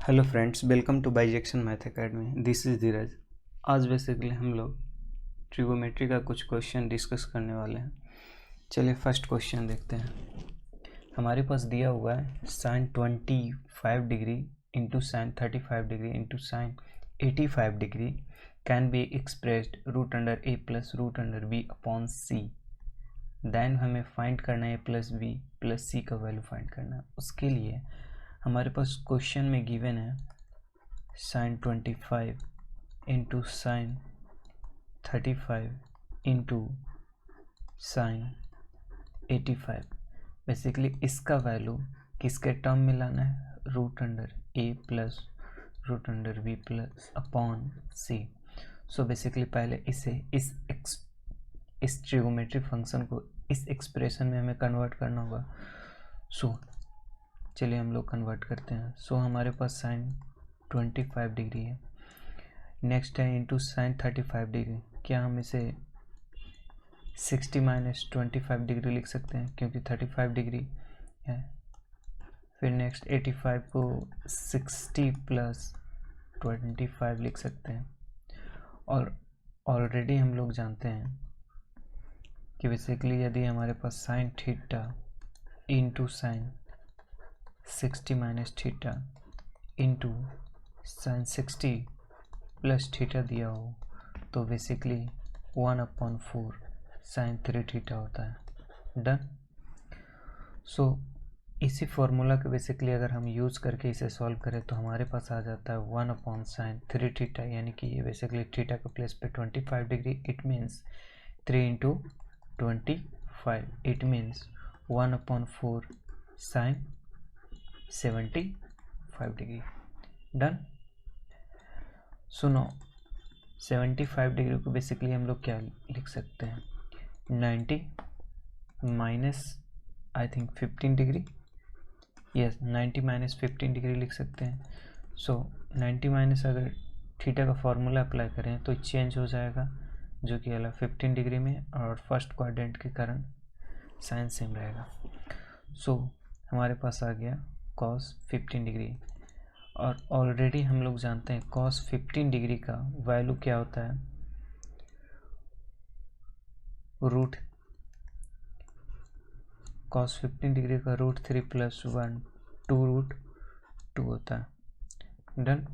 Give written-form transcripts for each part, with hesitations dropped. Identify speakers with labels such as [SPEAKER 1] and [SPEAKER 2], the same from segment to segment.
[SPEAKER 1] Hello friends, welcome to bijection math academy. This is Dheeraj. आज basically हम लोग trigonometry का कुछ क्वेश्चन डिस्कस करने वाले हैं। चलिए फर्स्ट क्वेश्चन देखते हैं। हमारे पास दिया हुआ है sine 25 degree into sine 35 degree into sine 85 degree can be expressed root under a plus root under b upon c. Then हमें फाइंड करना है a plus b plus c का वैल्यू फाइंड करना है। उसके लिए हमारे पास क्वेश्चन में गिवन है sine 25 into sine 35 into sine 85। Basically इसका वैल्यू किसके टर्म में लाना है? Root under a plus root under b plus upon c. So basically पहले इसे इस ट्रिगोमेट्री फंक्शन को इस एक्सप्रेशन में हमें कन्वर्ट करना होगा। सो चलिए हम लोग कन्वर्ट करते हैं। सो हमारे पास साइन 25 डिग्री है, नेक्स्ट है इंटू साइन 35 डिग्री। क्या हम इसे 60 माइनस 25 डिग्री लिख सकते हैं क्योंकि 35 डिग्री है। फिर नेक्स्ट 85 को 60 प्लस 25 लिख सकते हैं। और ऑलरेडी हम लोग जानते हैं कि बेसिकली यदि हमारे पास sine theta into sine 60 minus theta into sine 60 plus theta दिया हो तो बेसिकली 1/4 साइन 3 थीटा होता है। डन। सो इसी फॉर्मूला को बेसिकली अगर हम यूज़ करके इसे सॉल्व करें तो हमारे पास आ जाता है 1/sin 3 थीटा, यानी कि ये बेसिकली थीटा के प्लेस पे 25 degree. It means 3 into 25, it means 1/4 sine 75 degree. Done. सुनो, 75 डिग्री को बेसिकली हम लोग क्या लिख सकते हैं? 90 minus I think 15 degree. Yes, 90 minus 15 degree लिख सकते हैं। सो 90 माइनस अगर थीटा का फॉर्मूला अप्लाई करें तो चेंज हो जाएगा, जो कि अलग 15 डिग्री में, और फर्स्ट क्वाड्रेंट के कारण साइन सेम रहेगा। सो हमारे पास आ गया cos 15 डिग्री। और ऑलरेडी हम लोग जानते हैं cos 15 डिग्री का वैल्यू क्या होता है? रूट cos 15 डिग्री का √3 + 1 2√2 होता है। डन।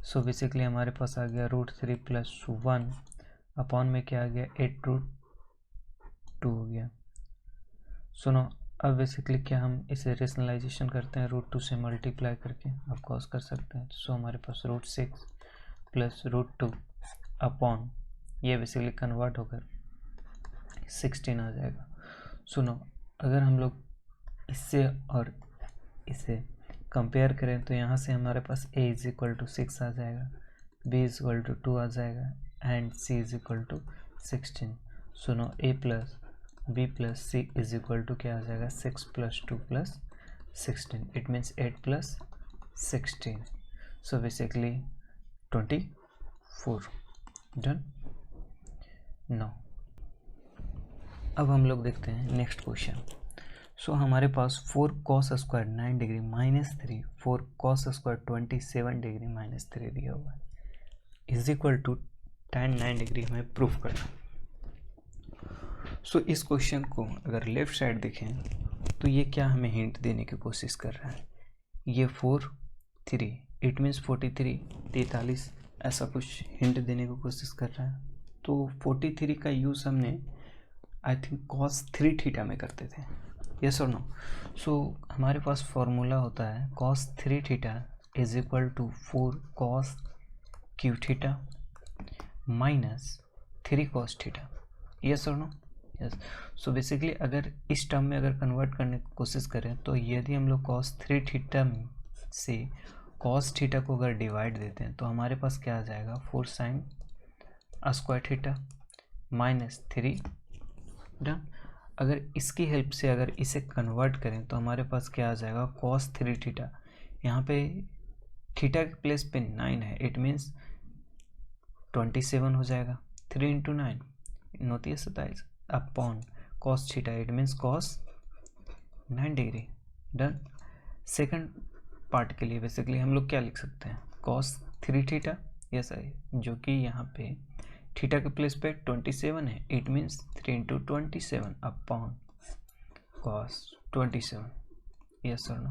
[SPEAKER 1] सो बेसिकली हमारे पास आ गया √3 + 1 अपॉन में क्या आ गया 8√2 हो गया। सुनो, अब बेसिकली क्या हम इसे रेशनलाइजेशन करते हैं √2 से मल्टीप्लाई करके, आप कॉस कर सकते हैं। सो हमारे पास √6 + √2 अपॉन ये बेसिकली कन्वर्ट होकर 16 आ जाएगा। सुनो, अगर हम लोग इससे और इसे कंपेयर करें तो यहाँ से हमारे पास a = 6 आ जाएगा, b = 2 आ जाएगा एंड c = 16। सुनो, a + b + c = क्या आ जाएगा? 6 + 2 + 16, it means 8 + 16। So basically 24। Done. No, अब हम लोग देखते हैं नेक्स्ट क्वेश्चन। सो हमारे पास 4 cos² 9 डिग्री -3 4 cos² 27 डिग्री -3 दिया हुआ है, is equal to tan 9 degree हमें प्रूफ करना। सो इस क्वेश्चन को अगर लेफ्ट साइड देखें तो ये क्या हमें हिंट देने की कोशिश कर रहा है? ये 4 3, इट मीन्स 43 43 ऐसा कुछ हिंट देने की कोशिश कर रहा है। तो 43 का यूज़ हमने आई थिंक cos 3 थीटा में करते थे, यस और नो? सो हमारे पास फॉर्मूला होता है cos 3 theta is equal to 4 cos cube theta minus 3 cos theta, yes और नो? यस। सो बेसिकली अगर इस टर्म में अगर कन्वर्ट करने की कोशिश करें तो यदि हम लोग cos 3 थीटा से cos थीटा को अगर डिवाइड देते हैं तो हमारे पास क्या आ जाएगा? 4 sin square theta minus 3। Done. अगर इसकी हेल्प से अगर इसे कन्वर्ट करें तो हमारे पास क्या आ जाएगा? cos 3 थीटा, यहाँ पे थीटा के प्लेस पे 9 है, इट मीन्स 27 हो जाएगा। 3 × 9 होती है 27 upon cos theta, it means cos 9 degree. Done. Second part के लिए बेसिकली हम लोग क्या लिख सकते हैं, cos 3 थीटा, यस आई, जो कि यहाँ पे थीटा के प्लेस पे 27 है, it means 3 into 27 upon cos 27, yes और नो।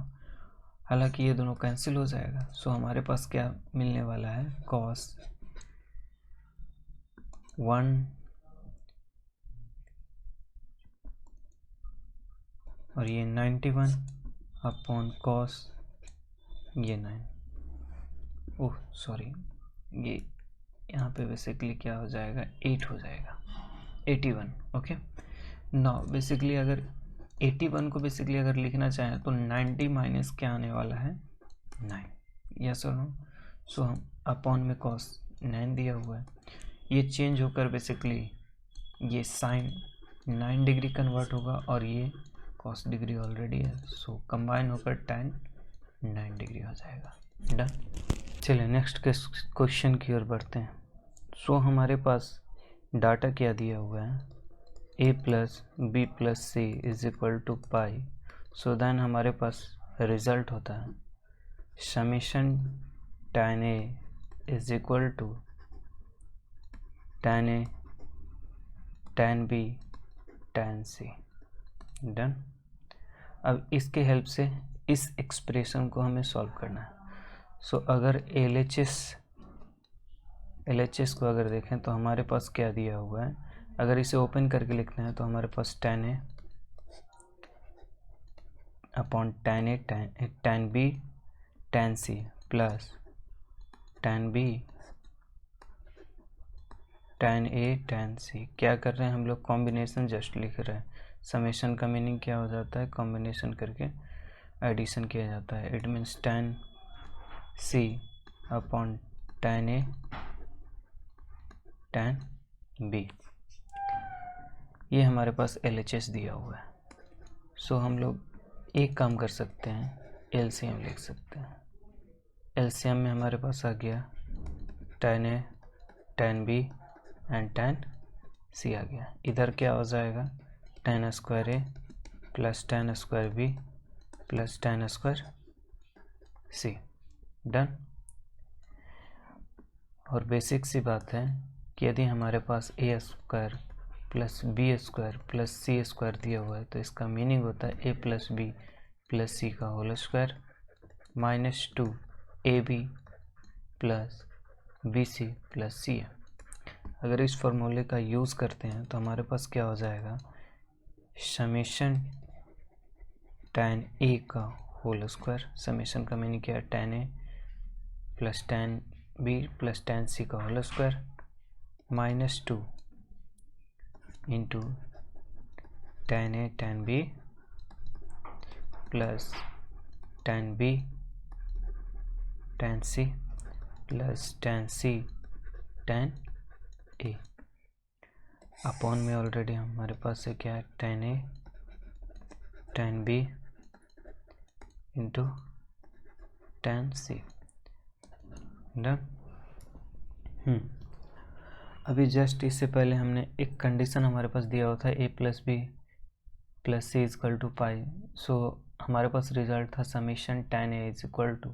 [SPEAKER 1] हालांकि ये दोनों कैंसिल हो जाएगा, सो हमारे पास क्या मिलने वाला है, cos 1 और ये 91 अपॉन cos ये 9, ओह सॉरी, ये यहाँ पे बेसिकली क्या हो जाएगा, 8 हो जाएगा, 81। ओके, नाउ बेसिकली अगर 81 को बेसिकली अगर लिखना चाहें तो 90 माइनस क्या आने वाला है, 9, यस और नो। सो हम अपॉन में cos 9 दिया हुआ है, ये चेंज होकर बेसिकली ये साइन 9 डिग्री कन्वर्ट होगा और ये cos डिग्री ऑलरेडी है, सो कंबाइन होकर tan 9 डिग्री हो जाएगा। डन। चलिए नेक्स्ट क्वेश्चन की ओर बढ़ते हैं। सो हमारे पास डाटा क्या दिया हुआ है, a plus b plus c is equal to pi, so then हमारे पास रिजल्ट होता है summation tan a is equal to tan a tan b tan c। Done. अब इसके हेल्प से इस एक्सप्रेशन को हमें सॉल्व करना है। सो अगर LHS को अगर देखें तो हमारे पास क्या दिया हुआ है, अगर इसे ओपन करके लिखना है तो हमारे पास tan a upon tan a tan b tan c plus tan b tan a tan c। क्या कर रहे हैं हम लोग, कॉम्बिनेशन जस्ट लिख रहे हैं। समेशन का मीनिंग क्या हो जाता है, कॉम्बिनेशन करके एडिशन किया जाता है। It means tan c upon tan a tan b, ये हमारे पास LHS दिया हुआ है। सो हम लोग एक काम कर सकते हैं, LCM लिख सकते हैं। LCM में हमारे पास आ गया tan a tan b and tan c आ गया। इधर क्या हो जाएगा, tan square a plus tan square b plus tan square c। Done. और बेसिक सी बात है कि यदि हमारे पास a square plus b square plus c square दिया हुआ है तो इसका मीनिंग होता है a plus b plus c का whole square minus 2 AB plus BC plus c है। अगर इस फॉर्मूले का यूज़ करते हैं तो हमारे पास क्या हो जाएगा, समेशन tan a का होल स्क्वायर, समेशन का मीनिंग क्या है, tan a plus tan b plus tan c का whole square minus 2 into tan a tan b plus tan b tan c plus tan c tan a। Upon में already हमारे पास है क्या है, tan a tan b into tan c। Done. अभी just इससे पहले हमने एक कंडीशन हमारे पास दिया हुआ था a plus b plus c is equal to pi. So हमारे पास रिजल्ट था summation tan a is equal to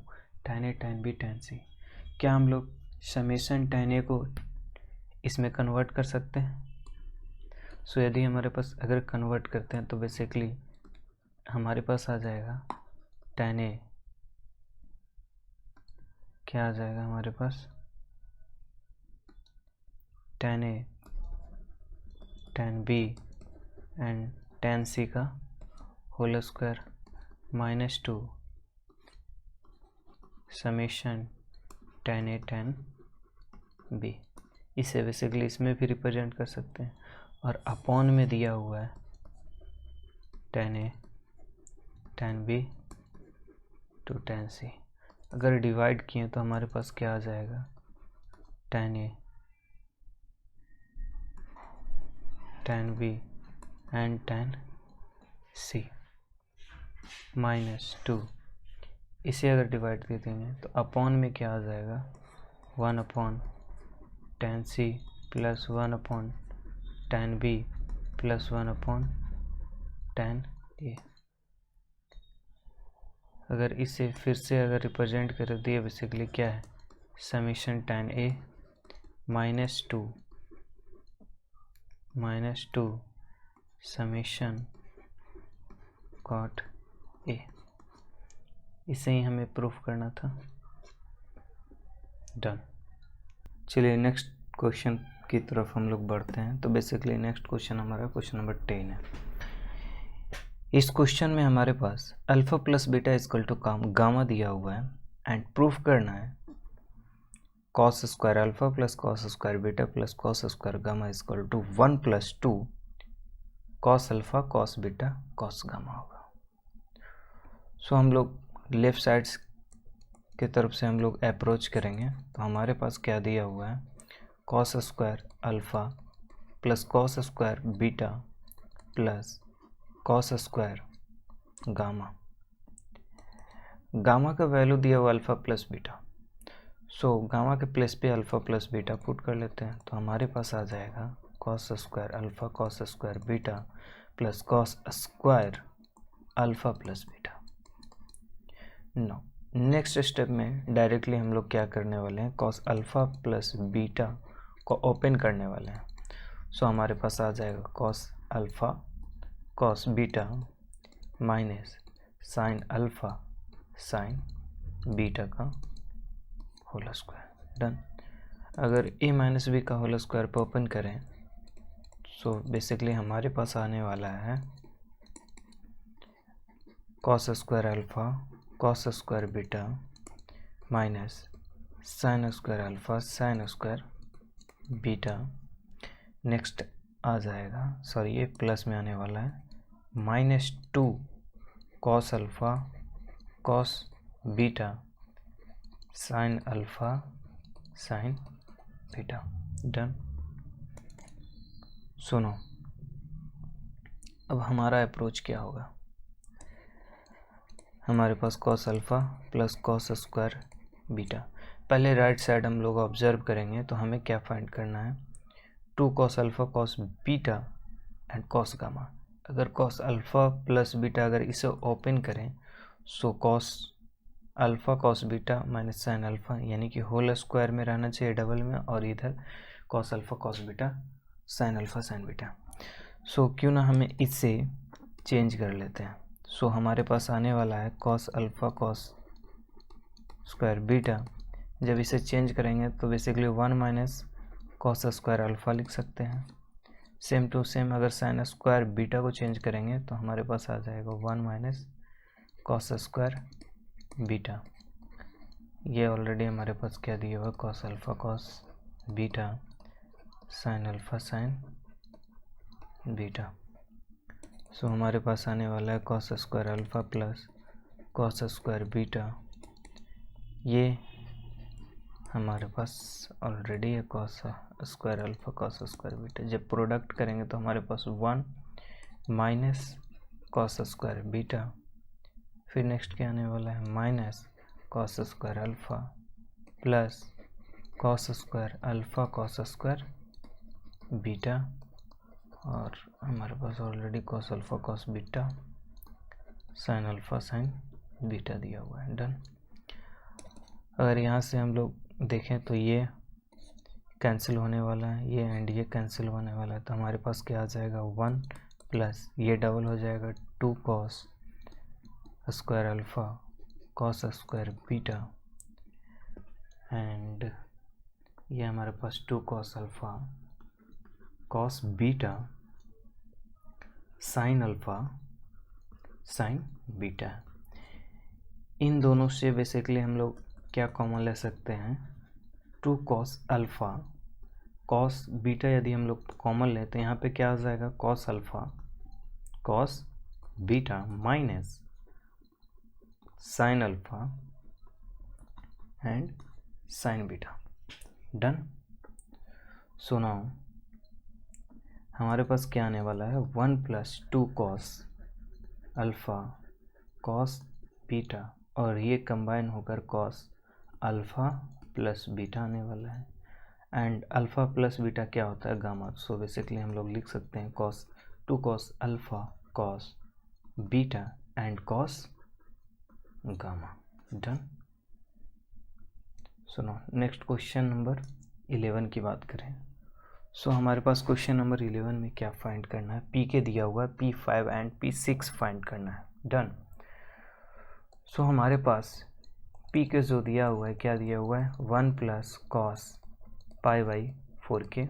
[SPEAKER 1] tan a tan b tan c। क्या हम लोग समेशन tan a को इसमें कन्वर्ट कर सकते हैं? सो यदि हमारे पास अगर कन्वर्ट करते हैं तो बेसिकली हमारे पास आ जाएगा tan a, क्या आ जाएगा हमारे पास, tan a tan b and tan c का whole square minus 2 summation tan a tan b। इसे बेसिकली इसमें भी रिप्रेजेंट कर सकते हैं। और अपॉन में दिया हुआ है tan a tan b to tan c। अगर डिवाइड किए तो हमारे पास क्या आ जाएगा, tan a tan b and tan c minus 2। इसे अगर डिवाइड कर देंगे तो अपॉन में क्या आ जाएगा, 1 upon tan c plus 1 upon tan b plus 1 upon tan a। अगर इसे फिर से अगर रिप्रेजेंट कर दिए बेसिकली क्या है, summation tan A -2 summation cot A, इसे ही हमें प्रूफ करना था। डन। चलिए नेक्स्ट क्वेश्चन की तरफ हम लोग बढ़ते हैं। तो बेसिकली नेक्स्ट क्वेश्चन हमारा क्वेश्चन नंबर 10 है। इस क्वेश्चन में हमारे पास alpha plus beta equal to gamma दिया हुआ है एंड प्रूफ करना है cos square alpha plus cos square beta plus cos square gamma equal to 1 + 2 cos alpha cos beta cos gamma होगा। सो हम लोग लेफ्ट साइड्स की तरफ से हम लोग अप्रोच करेंगे। तो हमारे पास क्या दिया हुआ है, cos square alpha plus cos square beta plus cos square gamma. Gamma का वैल्यू दिया हुआ alpha plus beta. So gamma के प्लेस पे अल्फा प्लस बीटा पुट कर लेते हैं। तो हमारे पास आ जाएगा cos square alpha cos square beta plus cos square alpha plus beta. No next step में डायरेक्टली हम लोग क्या करने वाले हैं, कॉस अल्फा प्लस बीटा को ओपन करने वाले हैं। सो हमारे पास आ जाएगा cos alpha cos beta minus sine alpha sine beta का होल स्क्वायर। डन। अगर a माइनस बी का होल स्क्वायर पर ओपन करें सो बेसिकली हमारे पास आने वाला है cos square alpha cos square beta minus sine square alpha sine square beta. Next आ जाएगा, सॉरी ये प्लस में आने वाला है, -2 cos alpha cos beta sine alpha sine beta. Done. सुनो अब हमारा अप्रोच क्या होगा, हमारे पास cos alpha plus cos square beta. पहले राइट साइड हम लोग ऑब्जर्व करेंगे तो हमें क्या फाइंड करना है, 2 cos alpha cos beta and cos gamma. अगर कॉस अल्फा प्लस बीटा अगर इसे ओपन करें so cos alpha cos beta minus sine alpha, यानी कि होल स्क्वायर में रहना चाहिए डबल में, और इधर cos alpha cos beta sine alpha sine beta. So क्यों ना हमें इससे चेंज कर लेते हैं। सो हमारे पास आने वाला है cos alpha cos square beta. जब इसे चेंज करेंगे तो basically 1 minus cos square alpha लिख सकते हैं। सेम टू सेम अगर साइन स्क्वायर बीटा को चेंज करेंगे तो हमारे पास आ जाएगा 1 माइनस कॉस स्क्वायर बीटा। ये ऑलरेडी हमारे पास क्या दिया हुआ, cos alpha cos beta sine alpha sine beta. So हमारे पास आने वाला है cos square alpha plus cos square beta. ये हमारे पास ऑलरेडी है cos square alpha cos square beta. जब प्रोडक्ट करेंगे तो हमारे पास 1 माइनस कॉस स्क्वायर बीटा, फिर नेक्स्ट क्या आने वाला है minus cos square alpha plus cos square alpha cos square beta, और हमारे पास already cos alpha cos beta sine alpha sine beta दिया हुआ है। डन। अगर यहाँ से हम लोग देखें तो ये कैंसिल होने वाला है, ये एंड ये कैंसिल होने वाला है। तो हमारे पास क्या आ जाएगा 1 प्लस ये डबल हो जाएगा 2 cos square alpha cos square beta and ये हमारे पास 2 cos alpha cos beta sine alpha sine beta. इन दोनों से बेसिकली हम लोग क्या कॉमन ले सकते हैं, 2 कॉस अल्फा कॉस बीटा यदि हम लोग कॉमन लेते हैं यहाँ पे क्या आ जाएगा, cos alpha cos beta minus sine alpha and sign beta. Done. So now हमारे पास क्या आने वाला है, 1 plus 2 cos alpha cos beta, और ये कंबाइन होकर कॉस अल्फा प्लस बीटा आने वाला है। एंड अल्फा प्लस बीटा क्या होता है, गामा। सो बेसिकली हम लोग लिख सकते हैं cos 2 cos alpha cos beta and cos gamma. Done. सुनो नेक्स्ट क्वेश्चन नंबर 11 की बात करें। सो हमारे पास क्वेश्चन नंबर 11 में क्या फाइंड करना है, पी के दिया हुआ है, P5 एंड P6 फाइंड करना है। डन। सो हमारे पास पी के जो दिया हुआ है, क्या दिया हुआ है, 1 plus cos pi by 4k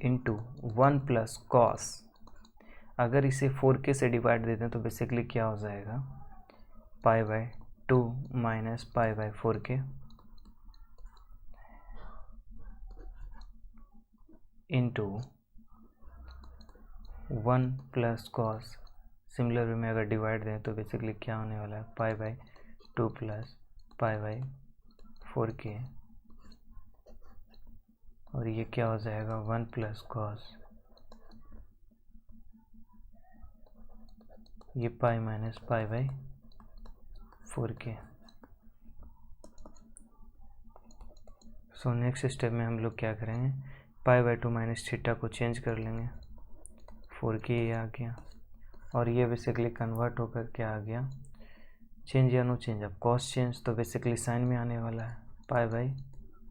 [SPEAKER 1] into 1 plus cos, अगर इसे 4k से डिवाइड देते हैं तो बेसिकली क्या हो जाएगा, पाई by 2 minus pi by 4k into 1 plus cos, similar way में अगर डिवाइड दें तो बेसिकली क्या होने वाला है, pi by 2 plus pi by 4k, और ये क्या हो जाएगा, 1 प्लस कॉस, ये pi minus pi by 4k। So next step में हम लोग क्या करेंगे, पाई बाई 2 माइनस थीटा को चेंज कर लेंगे, 4k ये आ गया, और ये बेसिकली कन्वर्ट होकर क्या आ गया, चेंज या नो चेंज, अब कॉस चेंज तो बेसिकली साइन में आने वाला है, pi by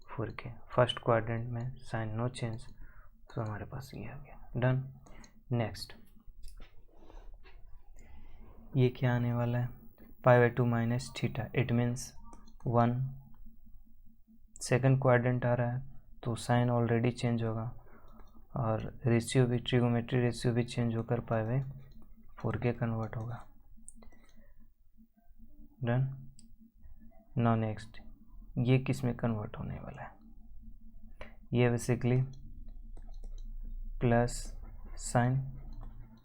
[SPEAKER 1] 4k, first quadrant में साइन नो चेंज, तो हमारे पास ये आ गया। डन। नेक्स्ट ये क्या आने वाला है, pi by 2 minus theta, it means 1, second quadrant आ रहा है तो साइन ऑलरेडी चेंज होगा, और रेशियो भी, ट्रिगोमेट्री रेशियो भी चेंज होकर पाई बाई 4k कन्वर्ट होगा। डन। नाउ नेक्स्ट ये किस में कन्वर्ट होने वाला है, ये basically plus sine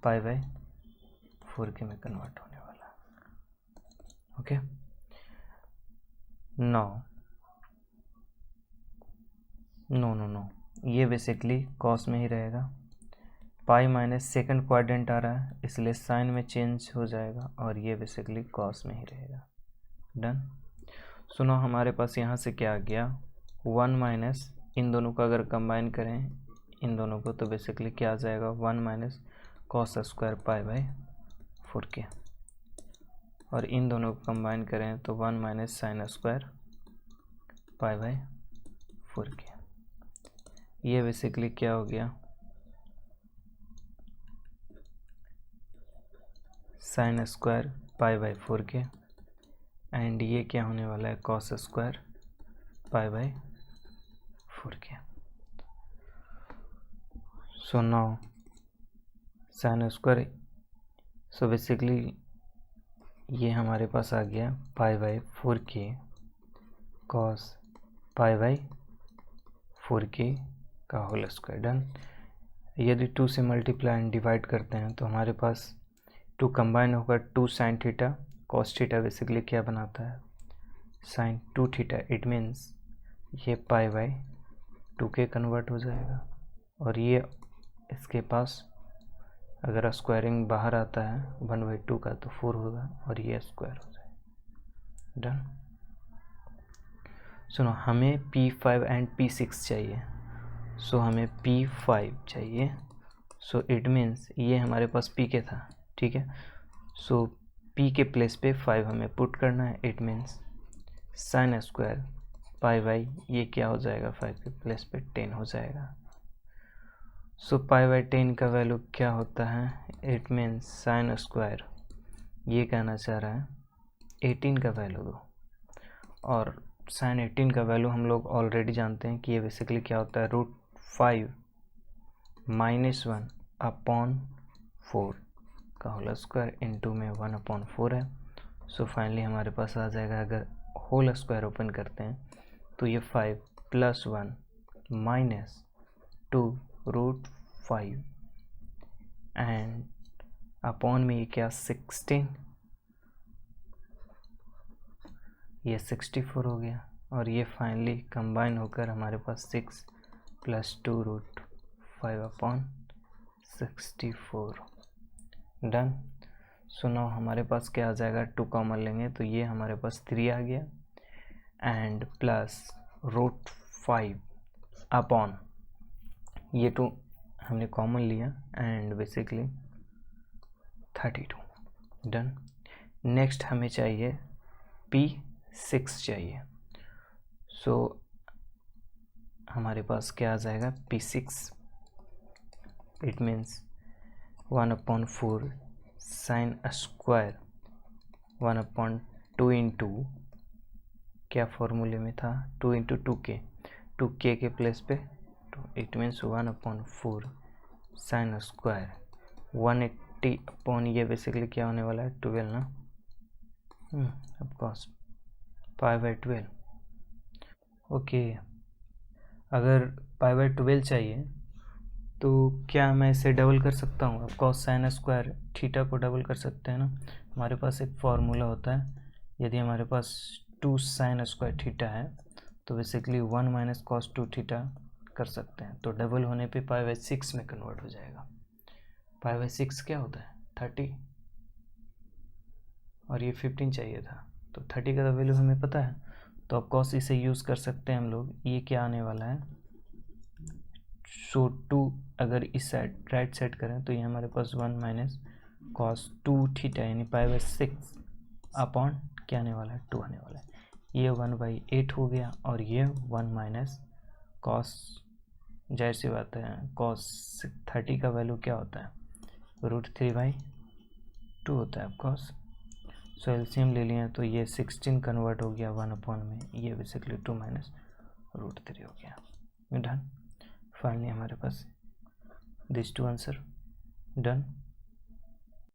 [SPEAKER 1] pi by 4k में कन्वर्ट होने वाला है। ओके। नाउ नो, ये बेसिकली कॉस में ही रहेगा, पाई माइनस सेकंड क्वाड्रेंट आ रहा है इसलिए साइन में चेंज हो जाएगा, और ये बेसिकली कॉस में ही रहेगा। डन। सुनो हमारे पास यहाँ से क्या आ गया, 1 माइनस, इन दोनों को अगर कंबाइन करें इन दोनों को तो बेसिकली क्या आ जाएगा, 1 minus cos square pi by 4k, और इन दोनों को कंबाइन करें तो 1 minus sine square pi by 4k, ये बेसिकली क्या हो गया, sine square pi by 4k, and ये क्या होने वाला है, cos square pi by 4k। So now sine square, so basically ये हमारे पास आ गया pi by 4k cos pi by 4k का होल स्क्वायर। डन। यदि 2 से मल्टीप्लाई एंड डिवाइड करते हैं तो हमारे पास 2 कंबाइन होकर 2 sine theta, cos theta basically क्या बनाता है, साइन 2 थीटा, इट मीन्स ये पाई बाई 2k कन्वर्ट हो जाएगा, और ये इसके पास अगर स्क्वायरिंग बाहर आता है 1/2 का तो 4 होगा, और ये स्क्वायर हो जाएगा। डन। सुनो हमें P5 एंड P6 चाहिए, सो हमें P5 चाहिए, सो इट मीन्स ये हमारे पास P था, ठीक है, सो P के प्लेस पे 5 हमें पुट करना है, it means sine square pi by, ये क्या हो जाएगा, 5 के प्लेस पे 10 हो जाएगा, सो पाई बाई 10 का वैल्यू क्या होता है, इट मीन्स साइन स्क्वायर, ये कहना चाह रहा है 18 का वैल्यू दो, और साइन 18 का वैल्यू हम लोग ऑलरेडी जानते हैं कि ये बेसिकली क्या होता है, √5 माइनस 1 अपॉन 4 का होल स्क्वायर, इंटू में 1/4 है। सो फाइनली हमारे पास आ जाएगा, अगर होल स्क्वायर ओपन करते हैं तो ये 5 + 1 माइनस 2 √5 एंड अपॉन में ये क्या 16, ये 64 हो गया, और ये फाइनली कंबाइन होकर हमारे पास 6 + 2 √5/64। डन। सुनो हमारे पास क्या आ जाएगा, 2 कॉमन लेंगे तो ये हमारे पास 3 आ गया, एंड प्लस √5 अपॉन ये 2 हमने कॉमन लिया, एंड बेसिकली 32। डन। नेक्स्ट हमें चाहिए P6 चाहिए। सो हमारे पास क्या आ जाएगा, P6 it means 1/4 sine square 1/2 into क्या फॉर्मूले में था, 2 इंटू 2k, 2k के प्लेस पे 2, it means 1/4 sine square 180 upon ये बेसिकली क्या होने वाला है 12 ना, ऑफकोर्स π/12। ओके, अगर π/12 चाहिए तो क्या मैं इसे डबल कर सकता हूँ, ऑफकोर्स साइन स्क्वायर थीटा को डबल कर सकते हैं ना। हमारे पास एक फार्मूला होता है, यदि हमारे पास 2 साइन स्क्वायर थीटा है तो बेसिकली 1 माइनस कॉस 2 थीटा कर सकते हैं, तो डबल होने पे π/6 में कन्वर्ट हो जाएगा। π/6 क्या होता है 30, और ये 15 चाहिए था, तो 30 का वैल्यू हमें पता है, तो ऑफकोर्स इसे यूज़ कर सकते हैं हम लोग। ये क्या आने वाला है, सो 2 अगर इस साइड राइट साइड करें तो ये हमारे पास 1 माइनस कॉस 2 थीटा यानी π/6 अपॉन क्या आने वाला है 2 आने वाला है। ये 1/8 हो गया, और ये 1 माइनस कॉस, जाहिर सी बात है कॉस 30 का वैल्यू क्या होता है, √3/2 होता है ऑफकोर्स। सो एलसीएम ले लिया तो ये 16 कन्वर्ट हो गया 1 में, ये बेसिकली 2 माइनस √3 हो गया। डन, फाइनली हमारे पास दिस 2 आंसर डन।